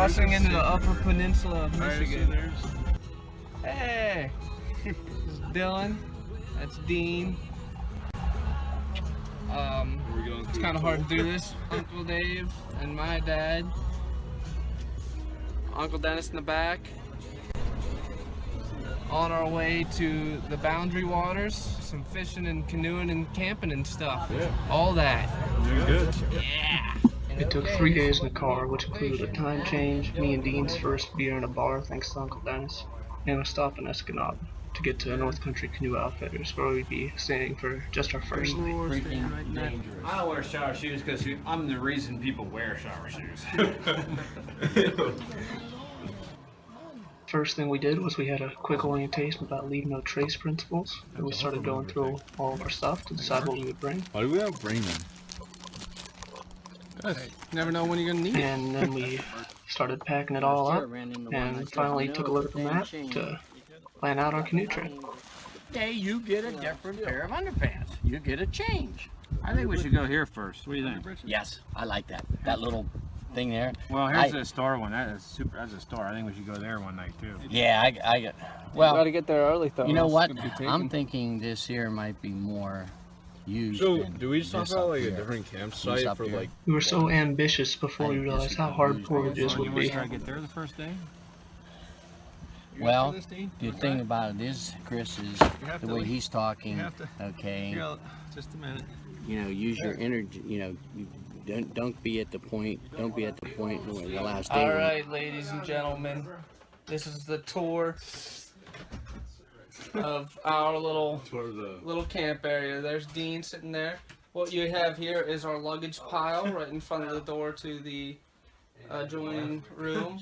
crossing into the Upper Peninsula of Michigan. Hey, this is Dylan. That's Dean. It's kind of hard to do this. Uncle Dave and my dad. Uncle Dennis in the back. On our way to the Boundary Waters. Some fishing and canoeing and camping and stuff. Yeah. All that. Doing good. Yeah. It took 3 days in the car, which included a time change, me and Dean's first beer in a bar thanks to Uncle Dennis, and a stop in Escanaba to get to North Country Canoe Outfitters, where we'd be staying for just our first night. I don't wear shower shoes because I'm the reason people wear shower shoes. First thing we did was we had a quick orientation about leave no trace principles, and we started going through all of our stuff to decide what we would bring. Why do we have bring them? You never know when you're gonna need it. And then we started packing it all up, and finally took a look at the map to plan out our canoe trip. Hey, you get a different pair of underpants. You get a change. I think we should go here first. What do you think? Yes, I like that. That little thing there. Well, here's a star one. That is super. That's a star. I think we should go there one night too. Yeah, I get. Well, gotta get there early though. You know what? I'm thinking this here might be more used. So, do we just talk about like a different campsite for like? We were so ambitious before we realized how hard portages would be. Try to get there the first day. Well, the thing about it is, Chris, is the way he's talking. Okay. Just a minute. You know, use your energy. You know, don't be at the point. Don't be at the point where the last day. All right, ladies and gentlemen, this is the tour of our little camp area. There's Dean sitting there. What you have here is our luggage pile right in front of the door to the adjoining room.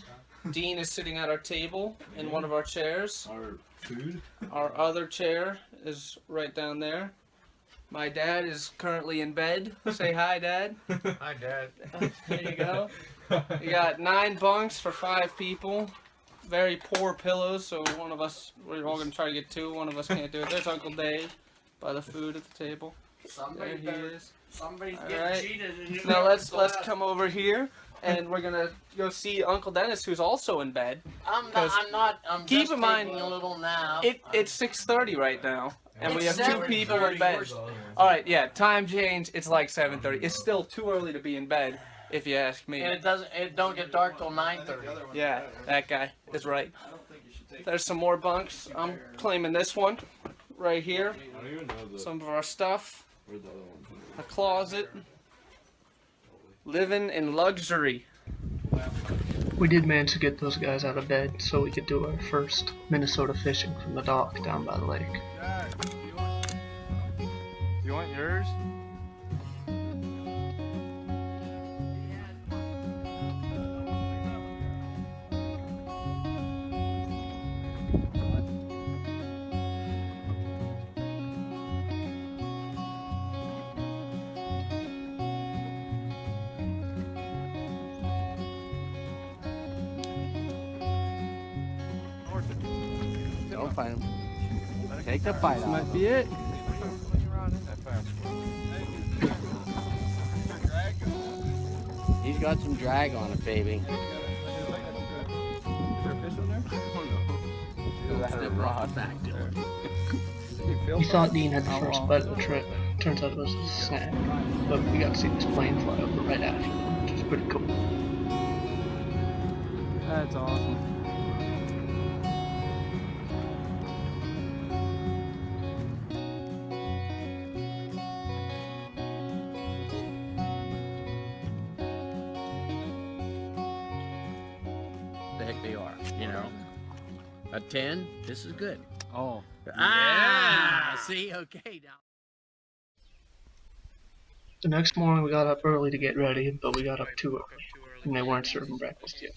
Dean is sitting at our table in one of our chairs. Our food? Our other chair is right down there. My dad is currently in bed. Say hi, Dad. Hi, Dad. There you go. You got 9 bunks for 5 people. Very poor pillows, so one of us, we're all going to try to get 2. One of us can't do it. There's Uncle Dave by the food at the table. There he is. Somebody's getting cheated. Now let's come over here. And we're gonna go see Uncle Dennis, who's also in bed. I'm keep just in mind, taking a little nap. It's 6:30 right now, and we have 2 people in 7:30. bed. All right, yeah, time change. It's like 7:30. It's still too early to be in bed, if you ask me. And it don't get dark till 9:30. Yeah, that guy is right. There's some more bunks. I'm claiming this one, right here. Some of our stuff. A closet. Living in luxury. We did manage to get those guys out of bed so we could do our first Minnesota fishing from the dock down by the lake. You want yours? Don't fight him. Take the fight This out. might be it. He's got some drag on it, baby. Is there a fish on there? Oh no. That's the rod back there. We thought Dean had the first bite of the trip. Turns out it was a snack. But we got to see this plane fly over right after, which was pretty cool. That's awesome. The heck they are, you know. A 10, this is good. Oh. Ah, see, okay now. The next morning we got up early to get ready, but we got up too early, and they weren't serving breakfast yet.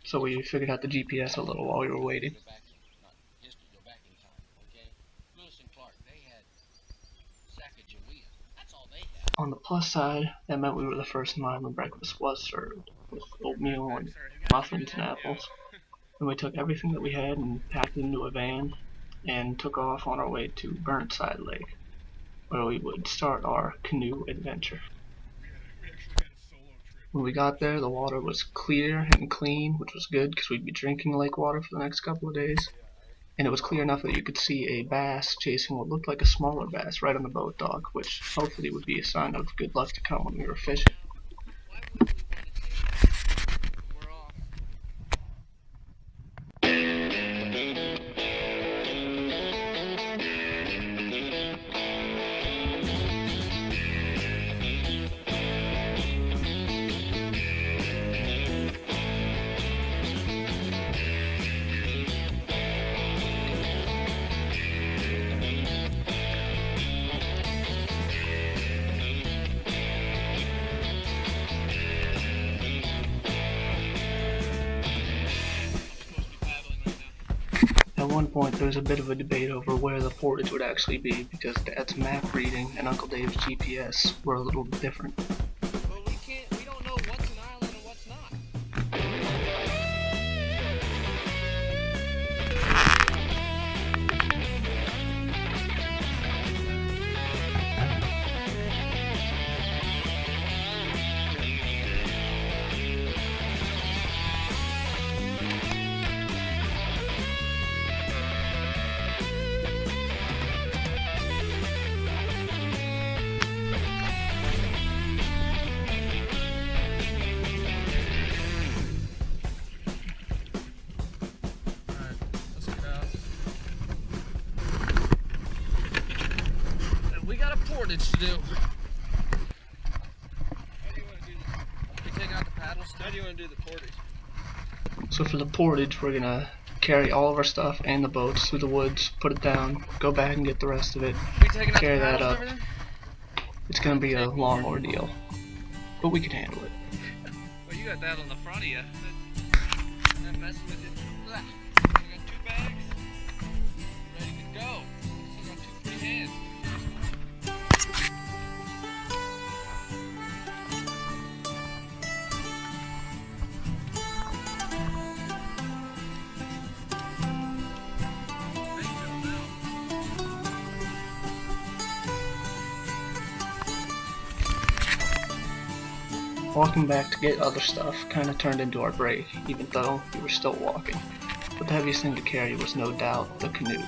So we figured out the GPS a little while we were waiting. On the plus side, that meant we were the first in line when breakfast was served, with oatmeal and muffins and apples. And we took everything that we had and packed it into a van and took off on our way to Burnside Lake, where we would start our canoe adventure. When we got there, the water was clear and clean, which was good because we'd be drinking lake water for the next couple of days. And it was clear enough that you could see a bass chasing what looked like a smaller bass right on the boat dock, which hopefully would be a sign of good luck to come when we were fishing. At one point, there was a bit of a debate over where the portage would actually be because Dad's map reading and Uncle Dave's GPS were a little different. Well, we don't know what's an island and what's not. We got a portage to do. How do you want to do this? We take out the paddles? How do you want to do the portage? So for the portage, we're gonna carry all of our stuff and the boats through the woods, put it down, go back and get the rest of it, We taking out carry the that paddles up. and everything? It's gonna be a long ordeal, but we can handle it. Well, you got that on the front of you. That messing with it. You got 2 bags. Ready to go. Still got 2 free hands. Walking back to get other stuff kind of turned into our break, even though we were still walking. But the heaviest thing to carry was no doubt the canoes.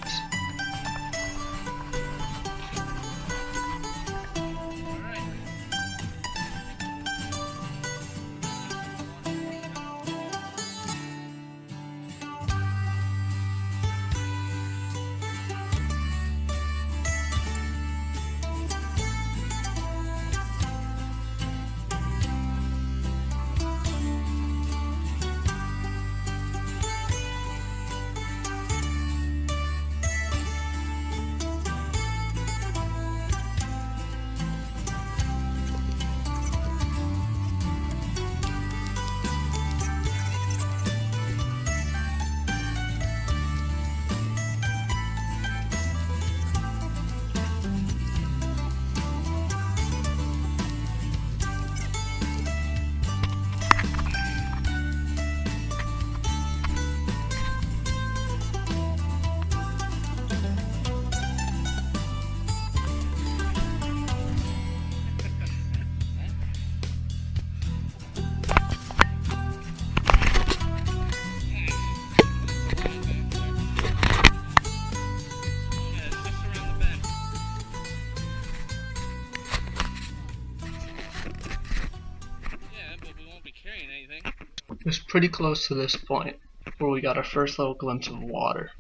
It was pretty close to this point where we got our first little glimpse of water.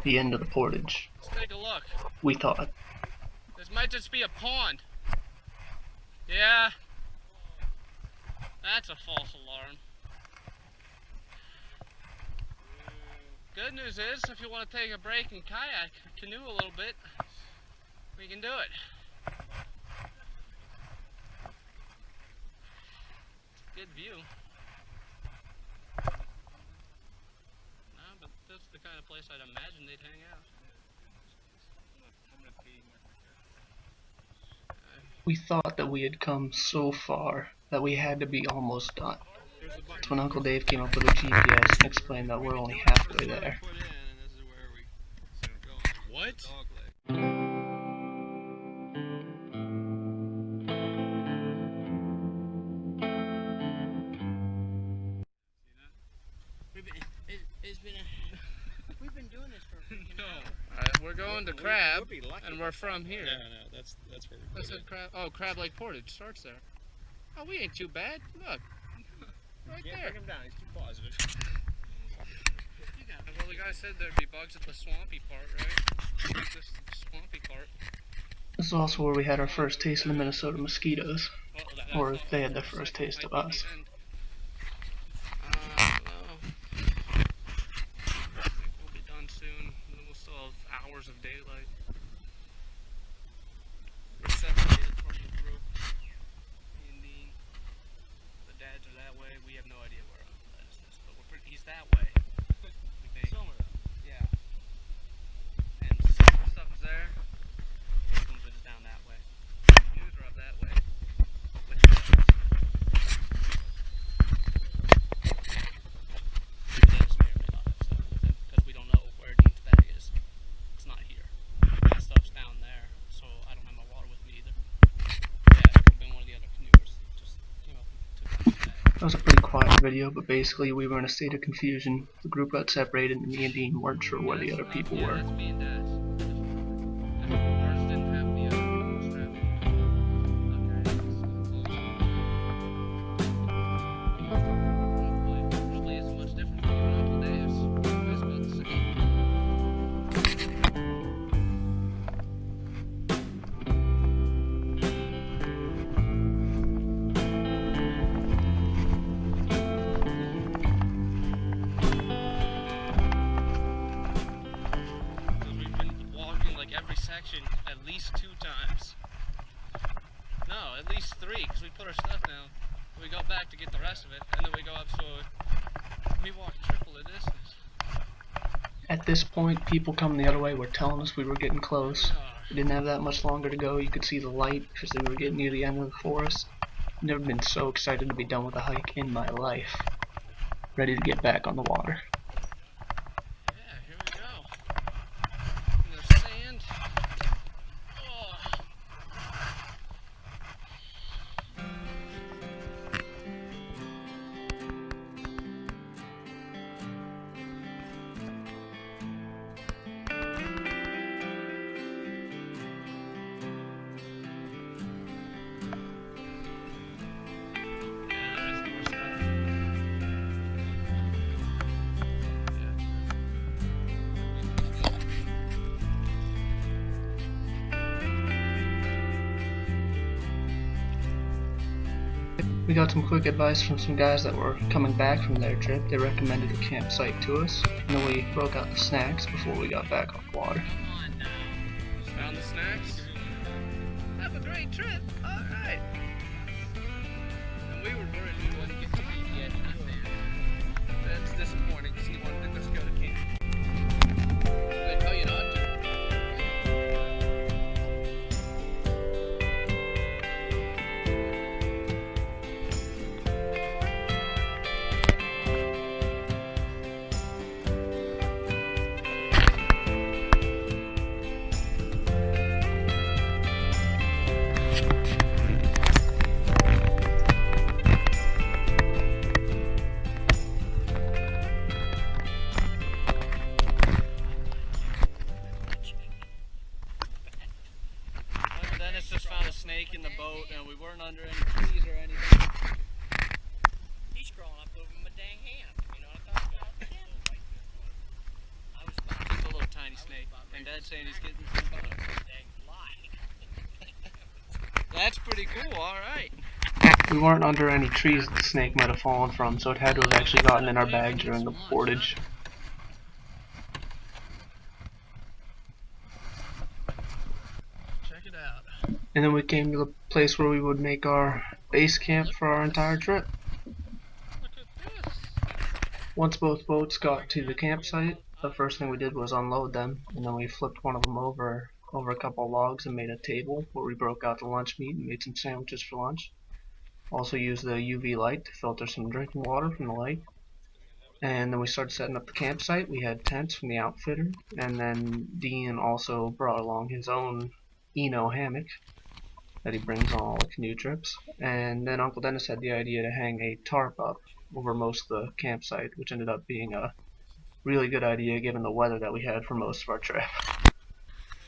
The end of the portage. Let's take a look. We thought. This might just be a pond. Yeah. That's a false alarm. Good news is, if you want to take a break and kayak, canoe a little bit, we can do it. Good view. No, but that's the kind of place I'd imagine they'd hang out. We thought that we had come so far that we had to be almost done. That's when Uncle Dave came up with a GPS and explained that we're only halfway there. What? going to Crab, and we're from here. No, that's where we That's Crab. Oh, Crab Lake Portage starts there. Oh, we ain't too bad. Look, right there. Bring him down. He's too positive. Well, the guy said there'd be bugs at the swampy part, right? This swampy part. This is also where we had our first taste of the Minnesota mosquitoes, or they had their first taste of us. We'll be done soon. We'll still have hours of daylight. We're separated from the group. Me and Dean. The dads are that way. We have no idea where that is, but he's that way. We think. Somewhere. Yeah. And stuff is there. Some of it is down that way. Canoes are up that way. With the dads may or may not have stuff with it, because we don't know where Dean's bag is. It's not here. That stuff's down there, so I don't have my water with me either. Yeah, it could have been one of the other canoers that just came up and took out his bag. That was a pretty quiet video, but basically we were in a state of confusion. The group got separated and me and Dean weren't sure where the other people were. That's me and Dad's. Ours didn't have the strap. Hopefully it's much different from your Uncle Dave's. It's about the same. We've been walking like every section at least 2 times. No, at least 3, because we put our stuff down. We go back to get the rest of it, and then we go up, so we walk triple the distance. At this point, people coming the other way were telling us we were getting close. We didn't have that much longer to go. You could see the light because they were getting near the end of the forest. Never been so excited to be done with a hike in my life. Ready to get back on the water. Yeah, here we go. In the sand. Oh. We got some quick advice from some guys that were coming back from their trip. They recommended a campsite to us, and then we broke out the snacks before we got back on the water. Found the snacks. Have a great trip. All right. And we were worried we wouldn't get to eat yet. That's disappointing because he wanted us to go to camp. They tell you not to. Dennis just found a snake in the boat, and we weren't under any trees or anything. He's crawling up over my dang hand. You know what I'm talking about? It's a little tiny snake, and Dad's saying he's getting some bugs. Dang fly. That's pretty cool. All right. We weren't under any trees that the snake might have fallen from, so it had to have actually gotten in our bag during the portage. Check it out. And then we came to the place where we would make our base camp for our entire trip. Look at this. Once both boats got to the campsite, the first thing we did was unload them, and then we flipped one of them over a couple of logs and made a table where we broke out the lunch meat and made some sandwiches for lunch. Also used the UV light to filter some drinking water from the light. And then we started setting up the campsite. We had tents from the outfitter, and then Dean also brought along his own Eno hammock that he brings on all the canoe trips. And then Uncle Dennis had the idea to hang a tarp up over most of the campsite, which ended up being a really good idea given the weather that we had for most of our trip.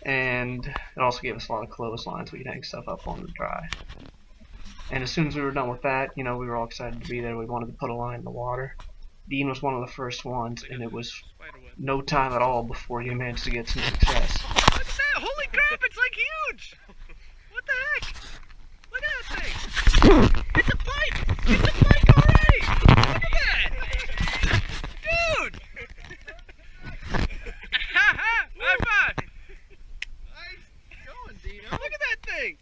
and it also gave us a lot of clotheslines we could hang stuff up on to dry. And as soon as we were done with that, you know, we were all excited to be there. We wanted to put a line in the water. Dean was one of the first ones, and it was no time at all before he managed to get some success. Look at that! Holy crap! It's like huge! What the heck? Look at that thing! It's a pike! It's a pike already! Look at that! Dude! High five! Nice going, Dino. Look at that thing!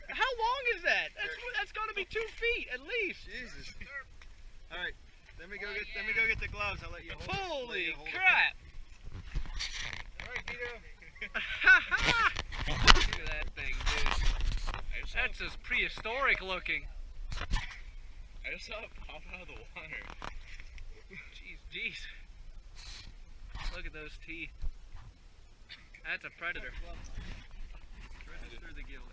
How long is that? That's got to be 2 feet at least. Jesus. All right, let me go get the gloves. I'll let you hold. Holy crap! All right, Dino. Look at that thing, dude. That's just prehistoric looking. I just saw it pop out of the water. Jeez. Look at those teeth. That's a predator.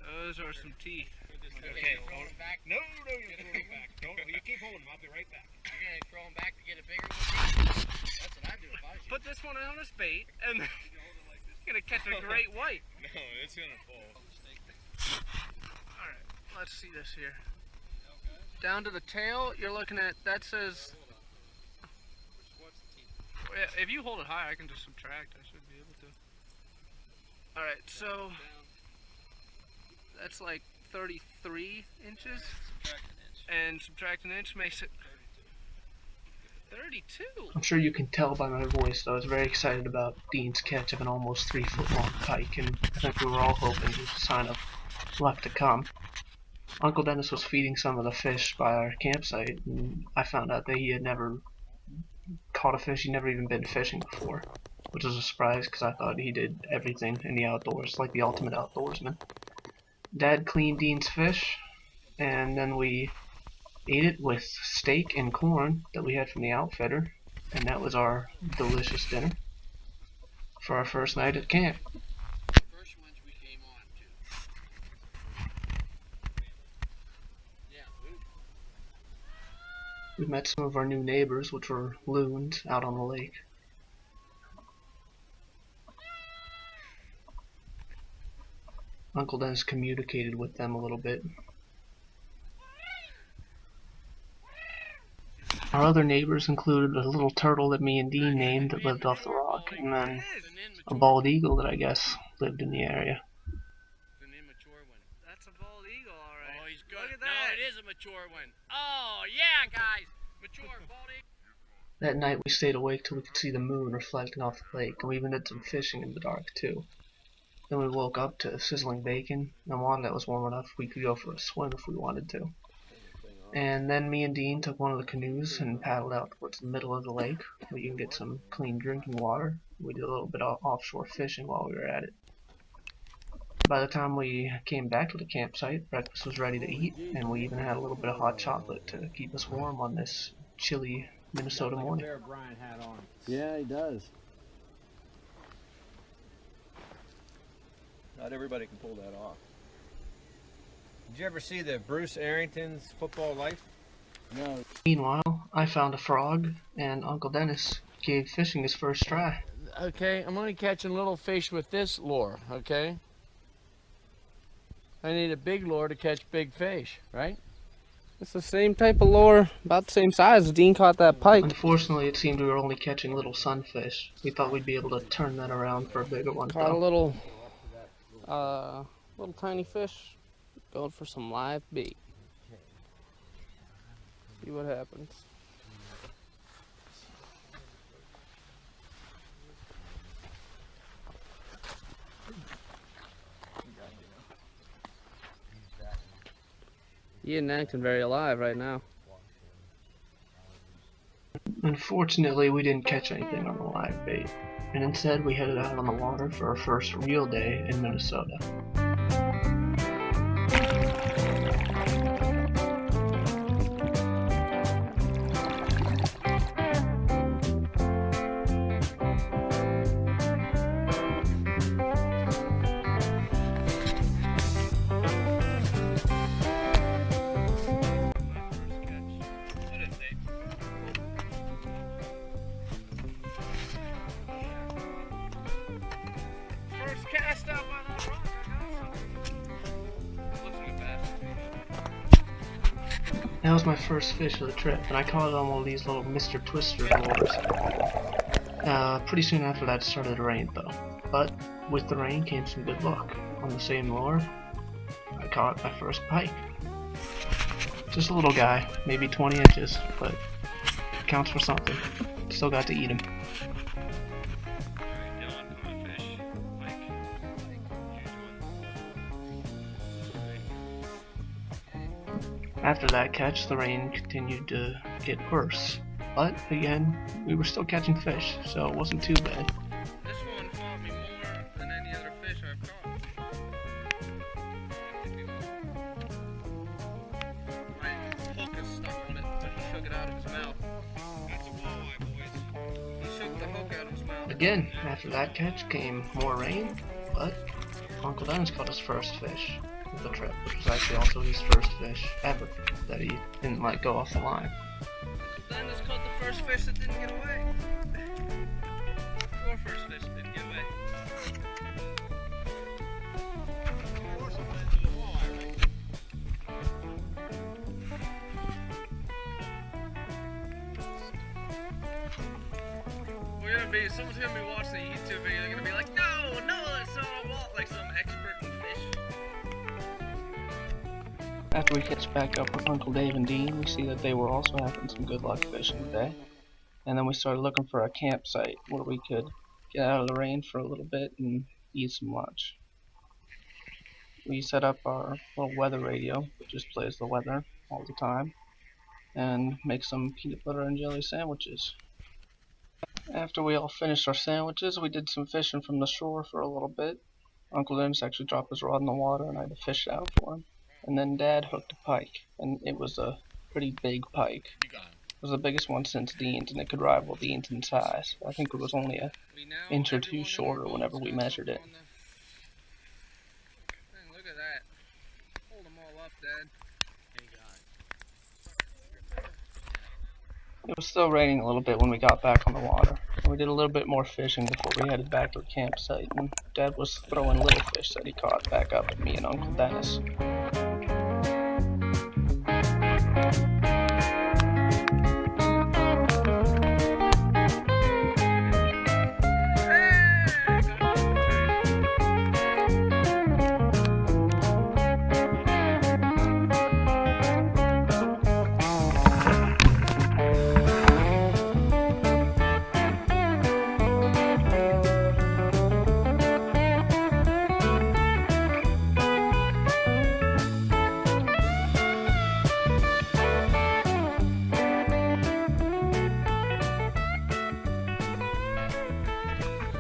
Those are some teeth. Okay, throw it back. No, you're throwing it back. Don't, you keep holding them. I'll be right back. You're gonna throw them back to get a bigger one? That's what I do if I was you. Put this one on his bait, and then you're gonna catch a great white. No, it's gonna fall. Alright, let's see this here. Down to the tail, you're looking at, that says, if you hold it high, I can just subtract. I should be able to. Alright, so that's like 33 inches, and subtract an inch makes it 32. I'm sure you can tell by my voice that I was very excited about Dean's catch of an almost 3-foot long pike, and I think we were all hoping it was a sign of luck to come. Uncle Dennis was feeding some of the fish by our campsite, and I found out that he had never caught a fish. He'd never even been fishing before, which was a surprise because I thought he did everything in the outdoors, like the ultimate outdoorsman. Dad cleaned Dean's fish, and then we ate it with steak and corn that we had from the outfitter, and that was our delicious dinner for our first night at camp. First ones we came on to. Yeah, We met some of our new neighbors, which were loons, out on the lake. Uncle Dennis communicated with them a little bit. Our other neighbors included a little turtle that me and Dean named that lived off the rock, and then a bald eagle that I guess lived in the area. It's an immature one. That's a bald eagle, alright. Oh, he's good. Look at No, that. it is a mature one. Oh, yeah, guys. Mature bald eagle. That night we stayed awake till we could see the moon reflecting off the lake, and we even did some fishing in the dark too. Then we woke up to sizzling bacon and water that was warm enough we could go for a swim if we wanted to. And then me and Dean took one of the canoes and paddled out towards the middle of the lake where you can get some clean drinking water. We did a little bit of offshore fishing while we were at it. By the time we came back to the campsite, breakfast was ready to eat, and we even had a little bit of hot chocolate to keep us warm on this chilly Minnesota morning. Yeah, he does. Not everybody can pull that off. Did you ever see the Bruce Arrington's Football Life? No. Meanwhile, I found a frog, and Uncle Dennis gave fishing his first try. Okay, I'm only catching little fish with this lure, okay? I need a big lure to catch big fish, right? It's the same type of lure, about the same size as Dean caught that pike. Unfortunately, it seemed we were only catching little sunfish. We thought we'd be able to turn that around for a bigger one. Caught a little tiny fish, going for some live bait. See what happens. He isn't acting very alive right now. Unfortunately, we didn't catch anything on the live bait, and instead we headed out on the water for our first real day in Minnesota. First cast up That was my first fish of the trip, and I caught it on one of these little Mr. Twister lures. Pretty soon after that it started to rain though, but with the rain came some good luck. On the same lure, I caught my first pike. Just a little guy, maybe 20 inches, but it counts for something. Still got to eat him. After that catch, the rain continued to get worse, but again, we were still catching fish, so it wasn't too bad. This one fought me more than any other fish I've caught. My hook is stuck on it, but he shook it out of his mouth. That's a walleye, boys. He shook the hook out of his mouth. Again, after that catch came more rain, but Uncle Dennis caught his first fish of the trip, which was actually also his first fish ever that he didn't let go off the line. Dennis caught the first fish that didn't get away. Your first fish that didn't get away. We're gonna be, someone's gonna be watching the YouTube video, they're gonna be like, no, that's not a walleye, like some expert in fish. After we catch back up with Uncle Dave and Dean, we see that they were also having some good luck fishing today. And then we started looking for a campsite where we could get out of the rain for a little bit and eat some lunch. We set up our little weather radio, which just plays the weather all the time, and make some peanut butter and jelly sandwiches. After we all finished our sandwiches, we did some fishing from the shore for a little bit. Uncle Dennis actually dropped his rod in the water and I had to fish it out for him. And then Dad hooked a pike, and it was a pretty big pike. It was the biggest one since Dean's, and it could rival Dean's in size. I think it was only an inch or two shorter whenever we measured it. Look at that. Hold them all up, Dad. It was still raining a little bit when we got back on the water. We did a little bit more fishing before we headed back to the campsite, and Dad was throwing little fish that he caught back up at me and Uncle Dennis.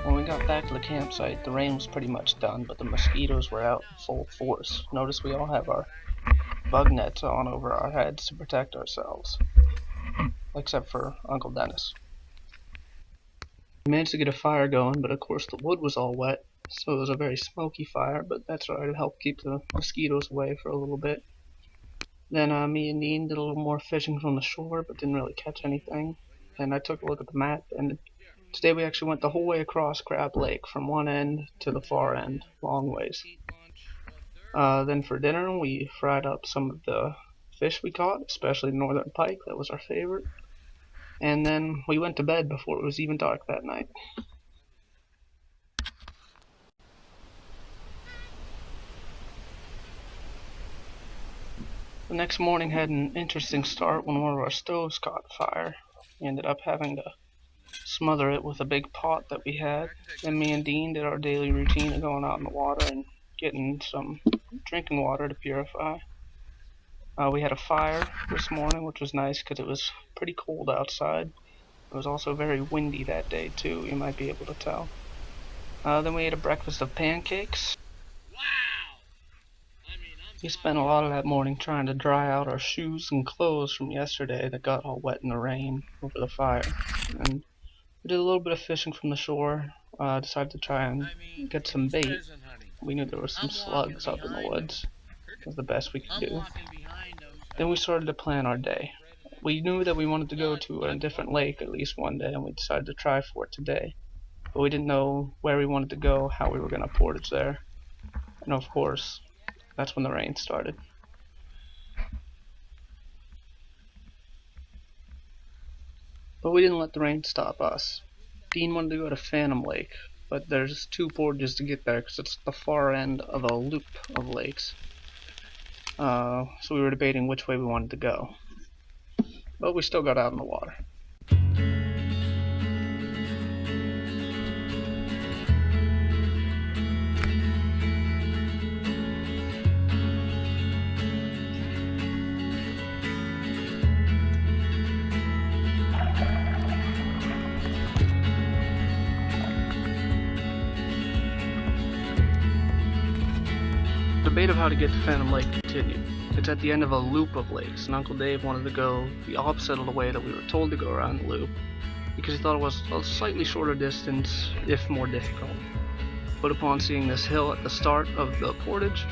When we got back to the campsite, the rain was pretty much done, but the mosquitoes were out full force. Notice we all have our bug nets on over our heads to protect ourselves, except for Uncle Dennis. We managed to get a fire going, but of course the wood was all wet, so it was a very smoky fire, but that's alright, it helped keep the mosquitoes away for a little bit. Then me and Dean did a little more fishing from the shore, but didn't really catch anything. And I took a look at the map, and today we actually went the whole way across Crab Lake, from one end to the far end, long ways. Then for dinner, we fried up some of the fish we caught, especially northern pike, that was our favorite. And then we went to bed before it was even dark that night. The next morning had an interesting start when one of our stoves caught fire. We ended up having to smother it with a big pot that we had. Then me and Dean did our daily routine of going out in the water and getting some drinking water to purify. We had a fire this morning, which was nice because it was pretty cold outside. It was also very windy that day too, you might be able to tell. Then we ate a breakfast of pancakes. We spent a lot of that morning trying to dry out our shoes and clothes from yesterday that got all wet in the rain over the fire. And we did a little bit of fishing from the shore, decided to try and get some bait. We knew there were some slugs up in the woods. It was the best we could do. Then we started to plan our day. We knew that we wanted to go to a different lake at least one day, and we decided to try for it today. But we didn't know where we wanted to go, how we were going to portage there. And of course, that's when the rain started. But we didn't let the rain stop us. Dean wanted to go to Phantom Lake, but there's 2 portages to get there because it's the far end of a loop of lakes. So we were debating which way we wanted to go. But we still got out in the water. The debate of how to get to Phantom Lake continued. It's at the end of a loop of lakes, and Uncle Dave wanted to go the opposite of the way that we were told to go around the loop, because he thought it was a slightly shorter distance, if more difficult. But upon seeing this hill at the start of the portage,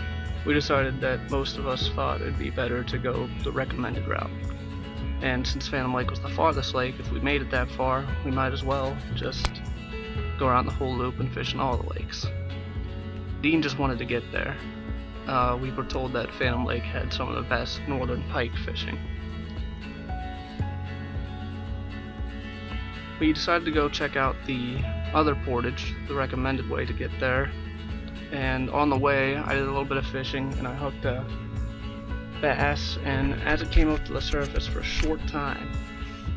we decided that most of us thought it'd be better to go the recommended route. And since Phantom Lake was the farthest lake, if we made it that far, we might as well just go around the whole loop and fish in all the lakes. Dean just wanted to get there. We were told that Phantom Lake had some of the best northern pike fishing. We decided to go check out the other portage, the recommended way to get there. And on the way, I did a little bit of fishing and I hooked a bass, and as it came up to the surface for a short time,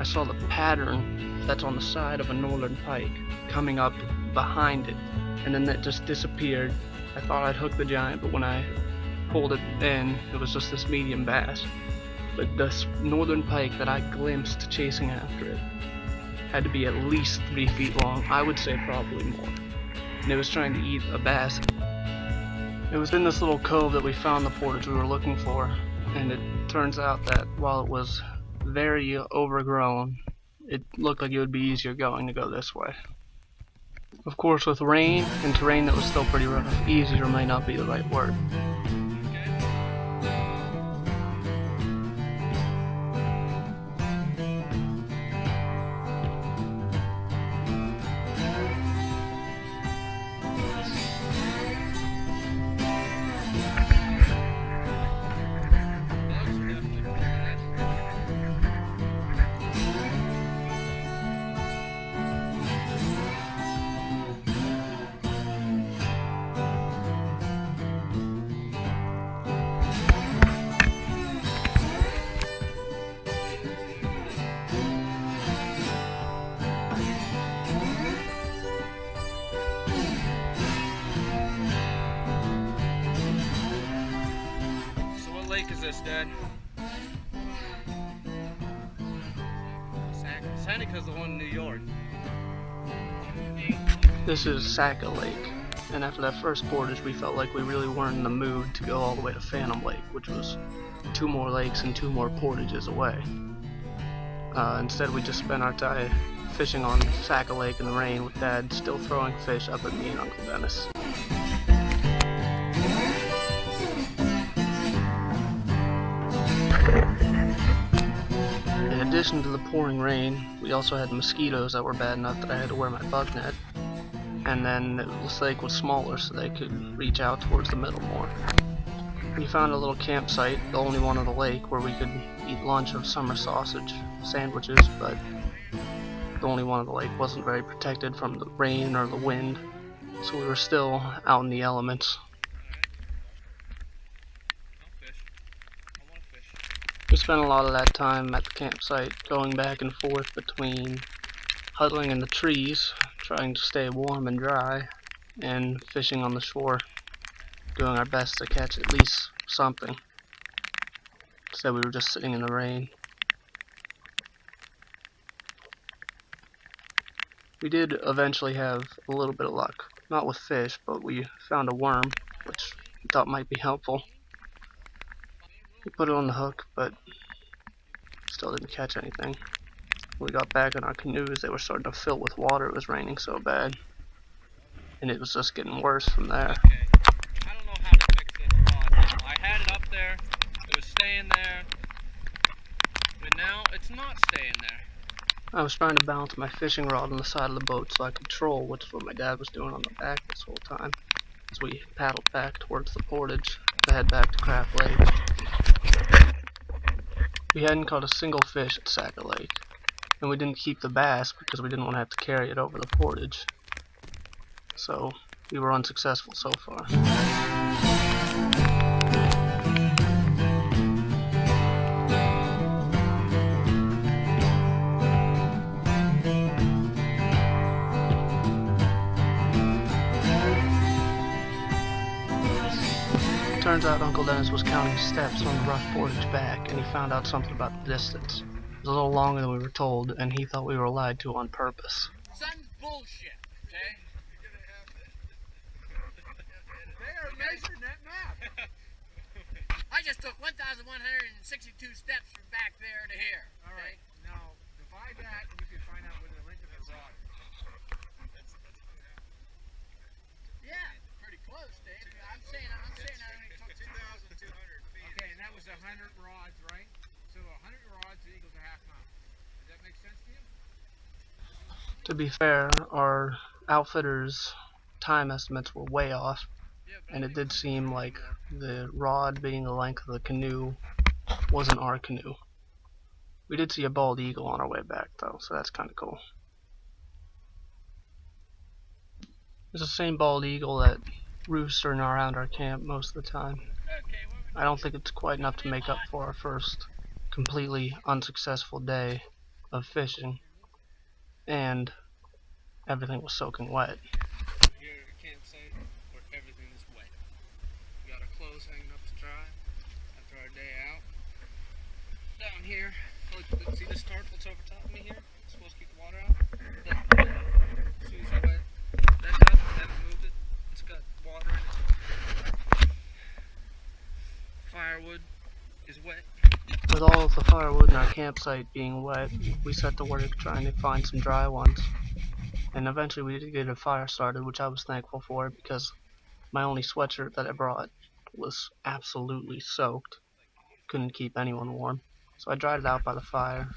I saw the pattern that's on the side of a northern pike coming up behind it, and then that just disappeared. I thought I'd hooked the giant, but when I pulled it in, it was just this medium bass. But this northern pike that I glimpsed chasing after it had to be at least 3 feet long, I would say probably more. And it was trying to eat a bass. It was in this little cove that we found the portage we were looking for, and it turns out that while it was very overgrown, it looked like it would be easier going to go this way. Of course, with rain and terrain that was still pretty rough, easier might not be the right word. Is this, Dad? Seneca's the one in New York. This is Saca Lake, and after that first portage we felt like we really weren't in the mood to go all the way to Phantom Lake, which was 2 more lakes and 2 more portages away. Instead we just spent our time fishing on Saca Lake in the rain, with Dad still throwing fish up at me and Uncle Dennis. In addition to the pouring rain, we also had mosquitoes that were bad enough that I had to wear my bug net. And then this lake was smaller, so they could reach out towards the middle more. We found a little campsite, the only one on the lake, where we could eat lunch of summer sausage sandwiches, but the only one on the lake wasn't very protected from the rain or the wind, so we were still out in the elements. We spent a lot of that time at the campsite going back and forth between huddling in the trees, trying to stay warm and dry, and fishing on the shore, doing our best to catch at least something. Instead we were just sitting in the rain. We did eventually have a little bit of luck, not with fish, but we found a worm, which we thought might be helpful. We put it on the hook, but still didn't catch anything. When we got back in our canoes, they were starting to fill with water. It was raining so bad. And it was just getting worse from there. Okay. I don't know how to fix this rod. I had it up there. It was staying there. But now it's not staying there. I was trying to balance my fishing rod on the side of the boat so I could troll, which is what my dad was doing on the back this whole time, as we paddled back towards the portage to head back to Craft Lake. We hadn't caught a single fish at Saca Lake, and we didn't keep the bass because we didn't want to have to carry it over the portage. So we were unsuccessful so far. Turns out Uncle Dennis was counting steps on the rough portage back, and he found out something about the distance. It was a little longer than we were told, and he thought we were lied to on purpose. Something's bullshit, okay? They are measuring that map. I just took 1,162 steps from back there to here. All right, now divide that and you can find out what the length of the rod is. Yeah, pretty close, Dave. I'm saying I only took 2,200 feet. Okay, and that was 100 rods, right? So 100 rods equals a half mile. Does that make sense to you? To be fair, our outfitters' time estimates were way off, and it did seem like the rod being the length of the canoe wasn't our canoe. We did see a bald eagle on our way back though, so that's kind of cool. It's the same bald eagle that roosts around our camp most of the time. I don't think it's quite enough to make up for our first completely unsuccessful day of fishing, and everything was soaking wet. Here at a campsite where everything is wet. We got our clothes hanging up to dry after our day out. Down here, look, see this tarp that's over top of me here? It's supposed to keep the water out. Look, as soon as I wet, that top, I haven't moved it. It's got water in it. Firewood is wet. With all of the firewood in our campsite being wet, we set to work trying to find some dry ones. And eventually we did get a fire started, which I was thankful for because my only sweatshirt that I brought was absolutely soaked. Couldn't keep anyone warm. So I dried it out by the fire.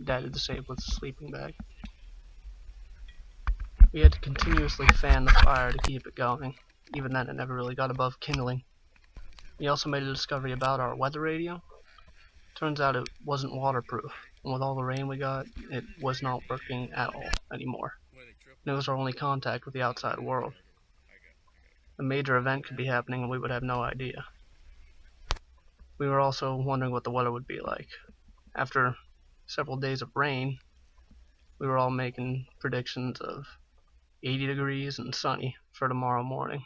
Dad did the same with the sleeping bag. We had to continuously fan the fire to keep it going. Even then it never really got above kindling. We also made a discovery about our weather radio. Turns out it wasn't waterproof, and with all the rain we got, it was not working at all anymore. And it was our only contact with the outside world. A major event could be happening and we would have no idea. We were also wondering what the weather would be like. After several days of rain, we were all making predictions of 80 degrees and sunny for tomorrow morning.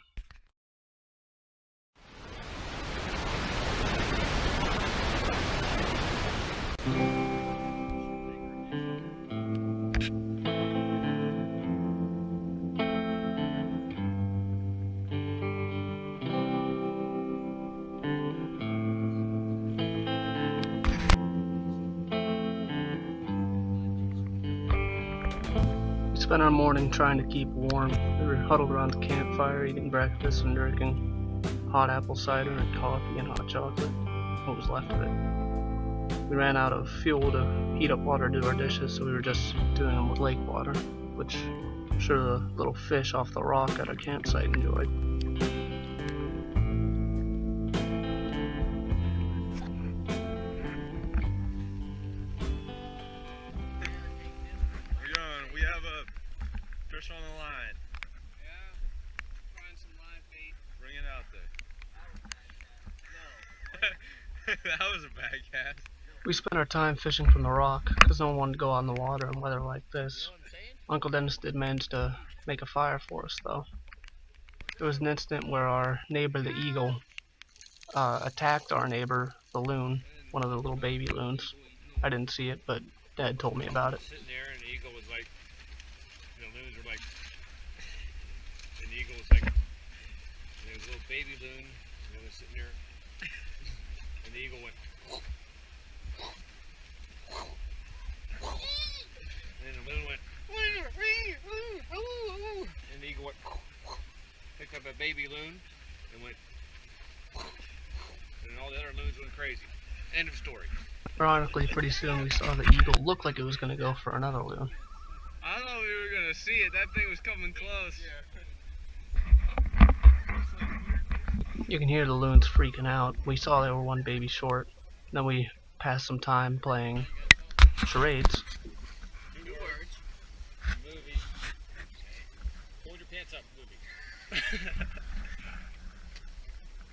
We spent our morning trying to keep warm. We were huddled around the campfire eating breakfast and drinking hot apple cider and coffee and hot chocolate, what was left of it. We ran out of fuel to heat up water to do our dishes, so we were just doing them with lake water, which I'm sure the little fish off the rock at our campsite enjoyed. We have a fish on the line. Yeah, find some live bait. Bring it out there. No. That was a bad cast. We spent our time fishing from the rock because no one wanted to go out in the water in weather like this. Uncle Dennis did manage to make a fire for us though. There was an incident where our neighbor the eagle attacked our neighbor the loon, one of the little baby loons. I didn't see it, but Dad told me about it. Sitting there and the eagle was like, the loons were like, and the eagle was like, and there was a little baby loon, and it was sitting there, and the eagle went, and then the loon went, and the eagle went, picked up a baby loon, and went, and all the other loons went crazy. End of story. Ironically, pretty soon we saw the eagle look like it was going to go for another loon. I thought we were gonna see it. That thing was coming close. You can hear the loons freaking out. We saw they were one baby short. Then we passed some time playing charades.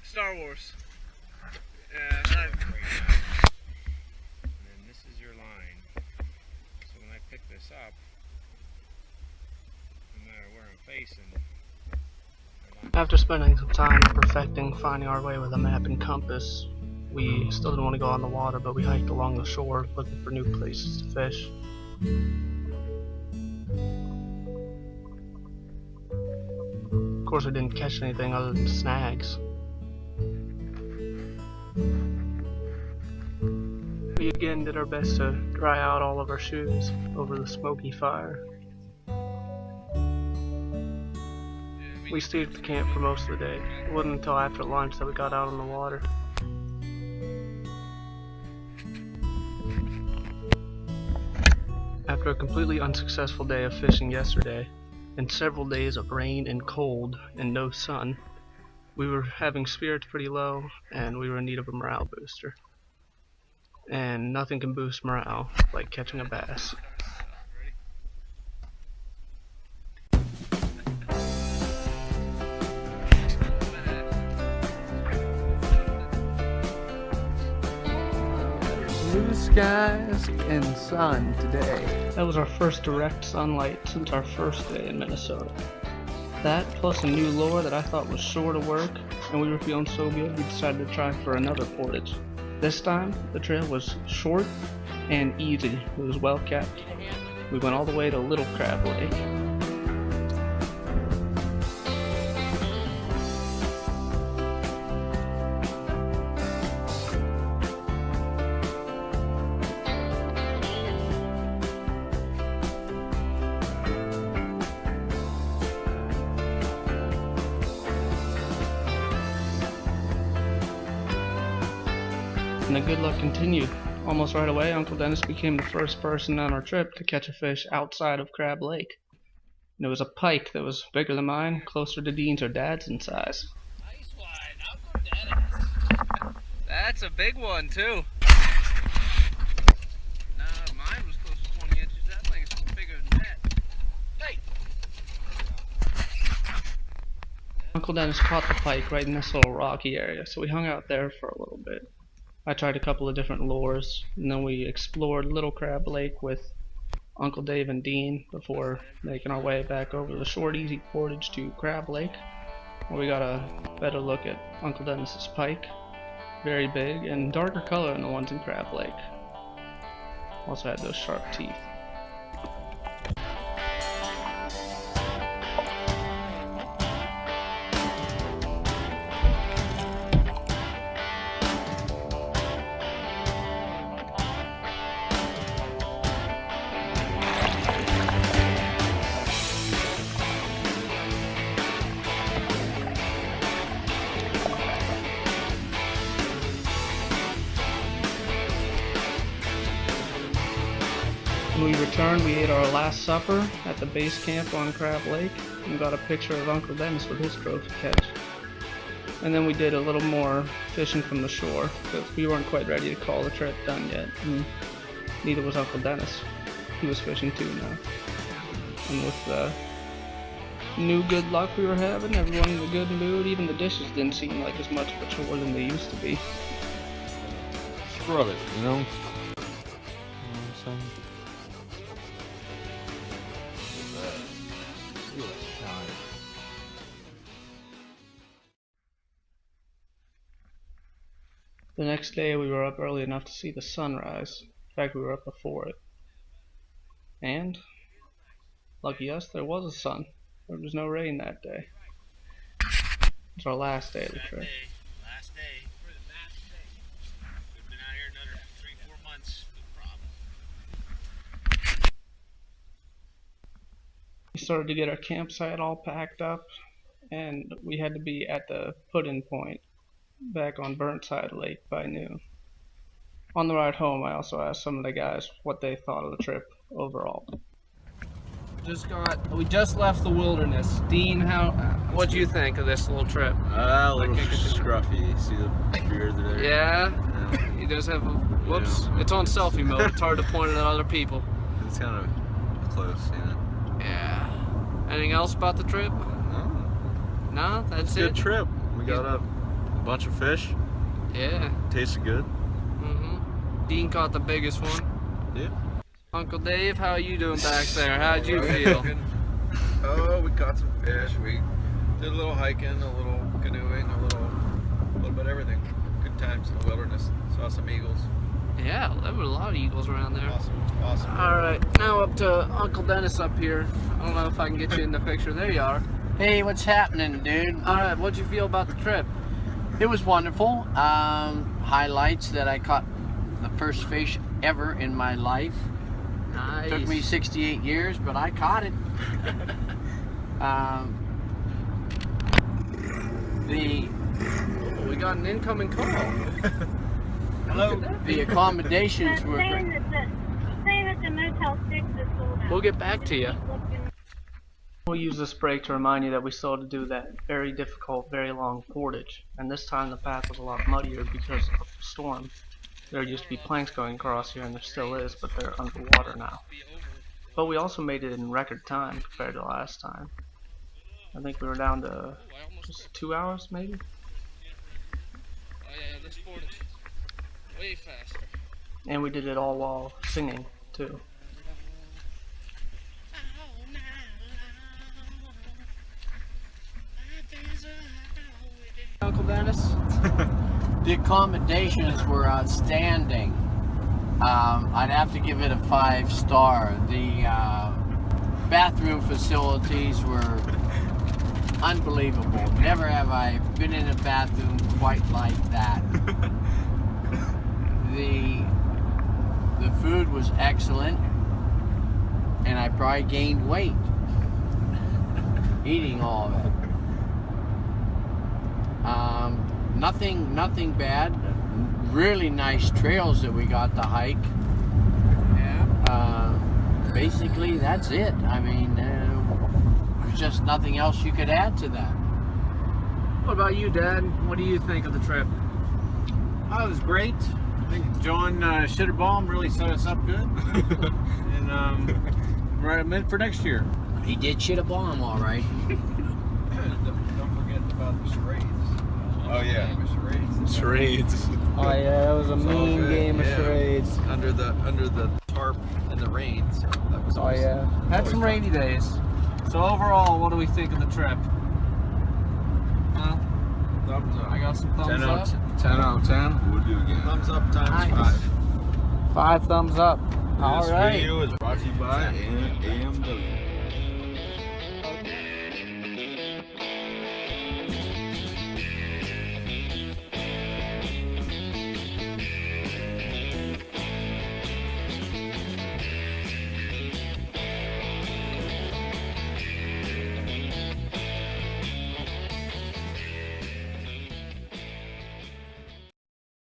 Star Wars. And then this is your line. So when I pick this up, no matter where I'm facing. After spending some time perfecting finding our way with a map and compass, we still didn't want to go on the water, but we hiked along the shore looking for new places to fish. Of course, we didn't catch anything other than snags. We again did our best to dry out all of our shoes over the smoky fire. We stayed at the camp for most of the day. It wasn't until after lunch that we got out on the water. After a completely unsuccessful day of fishing yesterday, and several days of rain and cold and no sun, we were having spirits pretty low and we were in need of a morale booster. And nothing can boost morale like catching a bass. Blue skies and sun today. That was our first direct sunlight since our first day in Minnesota. That plus a new lure that I thought was sure to work, and we were feeling so good we decided to try for another portage. This time, the trail was short and easy. It was well kept. We went all the way to Little Crab Lake. And the good luck continued. Almost right away, Uncle Dennis became the first person on our trip to catch a fish outside of Crab Lake. And it was a pike that was bigger than mine, closer to Dean's or Dad's in size. Nice one, Uncle Dennis. That's a big one too. No, mine was close to 20 inches. That thing's bigger than that. Hey! Uncle Dennis caught the pike right in this little rocky area, so we hung out there for a little bit. I tried a couple of different lures, and then we explored Little Crab Lake with Uncle Dave and Dean before making our way back over the short, easy portage to Crab Lake, where we got a better look at Uncle Dennis's pike. Very big and darker color than the ones in Crab Lake. Also had those sharp teeth. When we returned, we ate our last supper at the base camp on Crab Lake and got a picture of Uncle Dennis with his trophy catch. And then we did a little more fishing from the shore because we weren't quite ready to call the trip done yet, and neither was Uncle Dennis. He was fishing too now. And with the new good luck we were having, everyone in a good mood, even the dishes didn't seem like as much of a chore than they used to be. Scrub it, you know? The next day we were up early enough to see the sunrise. In fact, we were up before it. And, lucky us, there was a sun. There was no rain that day. It's our last day of the trip. Last day. We've been out here another 3-4 months, no problem. We started to get our campsite all packed up, and we had to be at the put-in point back on Burnside Lake by noon. On the ride home, I also asked some of the guys what they thought of the trip overall. We just left the wilderness. Dean, what do you think of this little trip? A little scruffy. See the beard there? Yeah, he does have a, whoops, it's on selfie mode. It's hard to point it at other people. It's kind of close, you know? Yeah. Anything else about the trip? No. No, that's Good it. trip. We got a bunch of fish. Yeah. Tasted good. Dean caught the biggest one. Yeah. Uncle Dave, how are you doing back there? How'd you feel? Oh, we caught some fish. We did a little hiking, a little canoeing, a little bit of everything. Good times in the wilderness. Saw some eagles. Yeah, there were a lot of eagles around there. Awesome. All right, now up to Uncle Dennis up here. I don't know if I can get you in the picture. There you are. Hey, what's happening, dude? All right, what'd you feel about the trip? It was wonderful. Highlights that I caught the first fish ever in my life. Nice. Took me 68 years, but I caught it. We got an incoming call. Hello. The accommodations were great. Saying that the Motel 6 is sold out. We'll get back to you. We'll use this break to remind you that we still had to do that very difficult, very long portage. And this time the path was a lot muddier because of the storm. There used to be planks going across here, and there still is, but they're underwater now. But we also made it in record time compared to last time. I think we were down to just 2 hours, maybe? Oh yeah, this portage way faster. And we did it all while singing, too. Uncle Dennis? The accommodations were outstanding. I'd have to give it a 5-star. The bathroom facilities were unbelievable. Never have I been in a bathroom quite like that. The food was excellent, and I probably gained weight eating all of it. Nothing bad. Really nice trails that we got to hike. Yeah. Basically, that's it. I mean, there's just nothing else you could add to that. What about you, Dad? What do you think of the trip? That was great. I think John Shitterbaum really set us up good. And we're meant for next year. He did shit a bomb, all right. Don't forget about the charades. Oh yeah. Charades. Charades. Oh yeah, that was a It's all mean good, game of yeah. charades. Under the tarp in the rain. So that was Oh awesome. yeah. Had some rainy days. So overall, what do we think of the trip? Huh? Thumbs up. I got some thumbs up. 10 out of 10. We'll do it again. Thumbs up times Nice. 5. 5 thumbs up. All This right. video is brought to you by AMW.